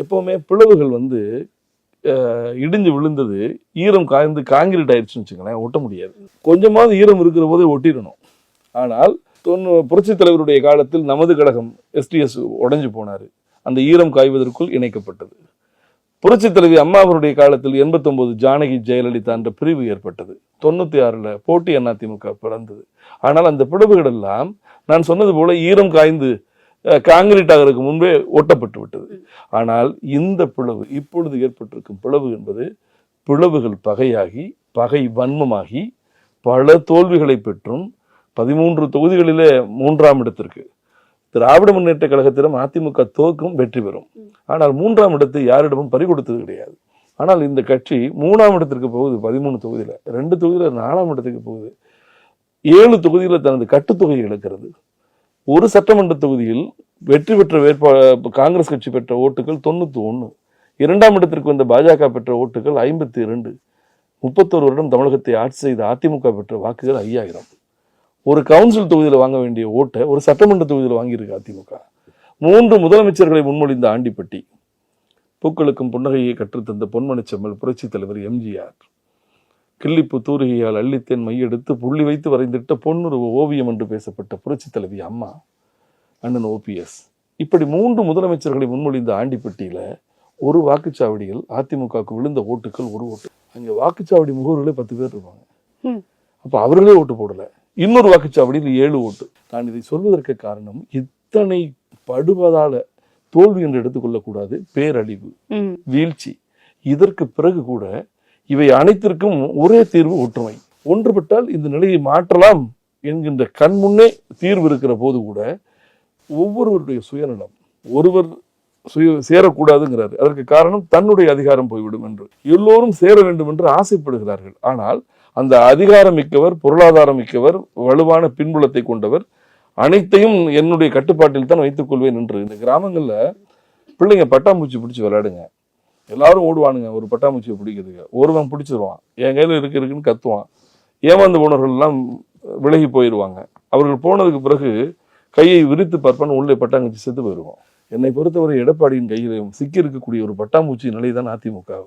எப்பவுமே பிளவுகள் இடிஞ்சு விழுந்தது ஈரம் காய்ந்து காங்கிரீட் ஆயிடுச்சுன்னு வச்சுக்கோங்களேன், ஒட்ட முடியாது. கொஞ்சமாவது ஈரம் இருக்கிற போதே ஒட்டிடணும். ஆனால் புரட்சித் தலைவருடைய காலத்தில் நமது கழகம் SDS உடைஞ்சு போனாரு, அந்த ஈரம் காய்வதற்குள் இணைக்கப்பட்டது. புரட்சித் தலைவி அம்மா அவருடைய காலத்தில் 89 ஜானகி ஜெயலலிதா என்ற பிரிவு ஏற்பட்டது. 96 போட்டி அதிமுக பிறந்தது. ஆனால் அந்த பிளவுகள் எல்லாம் நான் சொன்னது போல ஈரம் காய்ந்து காங்கிரீட் ஆகிறதுக்கு முன்பே ஒட்டப்பட்டு விட்டது. ஆனால் இந்த பிளவு, இப்பொழுது ஏற்பட்டிருக்கும் பிளவு என்பது பிளவுகள் பகையாகி பகை வன்மமாகி பல தோல்விகளை பெற்றும் 13 தொகுதிகளிலே 3ஆம் இடத்திற்கு திராவிட முன்னேற்ற கழகத்திடம் அதிமுக தோற்கும், வெற்றி பெறும். ஆனால் 3ஆம் இடத்தை யாரிடமும் பறிகொடுத்தது கிடையாது. ஆனால் இந்த கட்சி 3ஆம் இடத்திற்கு போகுது. 13 தொகுதியில 2 தொகுதியில 4ஆம் இடத்துக்கு போகுது. 7 தொகுதியில தனது கட்டுத்தொகையை இழக்கிறது. ஒரு சட்டமன்ற தொகுதியில் வெற்றி பெற்ற காங்கிரஸ் கட்சி பெற்ற ஓட்டுகள் 91, 2ஆம் இடத்திற்கு வந்த பாஜக பெற்ற ஓட்டுகள் 52. 31 வருடம் தமிழகத்தை ஆட்சி செய்த அதிமுக பெற்ற வாக்குகள் 5000. ஒரு கவுன்சில் தொகுதியில் வாங்க வேண்டிய ஓட்டை ஒரு சட்டமன்ற தொகுதியில் வாங்கியிருக்கு அதிமுக. 3 முதலமைச்சர்களை முன்மொழிந்த ஆண்டிப்பட்டி, பூக்களுக்கும் புன்னகையை கற்றுத்தந்த பொன்மனச்செம்மல் புரட்சி தலைவர் எம்ஜிஆர், கிள்ளிப்பு தூரிகையால் அள்ளித்தேன் மையெடுத்து புள்ளி வைத்து வரைந்திட்ட பொன்னுருவ ஓவியம் என்று பேசப்பட்ட புரட்சி தலைவி அம்மா, அண்ணன் OPS, இப்படி 3 முதலமைச்சர்களை முன்மொழிந்த ஆண்டிப்பட்டியில ஒரு வாக்குச்சாவடியில் அதிமுகவுக்கு விழுந்த ஓட்டுகள் 1 ஓட்டு. அங்க வாக்குச்சாவடி முகவர்களே 10 பேர் இருப்பாங்க. அப்ப அவர்களே ஓட்டு போடல. இன்னொரு வாக்குச்சாவடியில் 7 ஓட்டு. நான் இதை சொல்வதற்கு காரணம், இத்தனை படுவதால தோல்வி என்று எடுத்துக்கொள்ளக்கூடாது, பேரழிவு, வீழ்ச்சி. இதற்கு பிறகு கூட இவை அனைத்திற்கும் ஒரே தீர்வு ஒற்றுமை. ஒன்றுபட்டால் இந்த நிலையை மாற்றலாம் என்கின்ற கண்முன்னே தீர்வு இருக்கிற போது கூட ஒவ்வொருவருடைய சுயநலம், ஒருவர் சேரக்கூடாதுங்கிறாரு. அதற்கு காரணம் தன்னுடைய அதிகாரம் போய்விடும் என்று. எல்லோரும் சேர வேண்டும் என்று ஆசைப்படுகிறார்கள். ஆனால் அந்த அதிகாரம் மிக்கவர், பொருளாதாரம் மிக்கவர், வலுவான பின்புலத்தை கொண்டவர், அனைத்தையும் என்னுடைய கட்டுப்பாட்டில் தான் வைத்துக் கொள்வேன் என்று. இந்த கிராமங்கள்ல பிள்ளைங்க பட்டாம்பூச்சி பிடிச்சி விளையாடுங்க, எல்லாரும் ஓடுவானுங்க ஒரு பட்டாம்பூச்சியை பிடிக்கிறதுக்கு. ஒருவன் பிடிச்சிருவான், என் கையில இருக்குன்னு கத்துவான். ஏமாந்து போனவர்கள் எல்லாம் விலகி போயிடுவாங்க. அவர்கள் போனதுக்கு பிறகு கையை விரித்து பார்ப்பான், உள்ளே பட்டாம்பூச்சி செத்து போயிடுவோம். என்னை பொறுத்தவரை எடப்பாடியின் கையில சிக்கி இருக்கக்கூடிய ஒரு பட்டாம்பூச்சி நிலைதான் அதிமுக.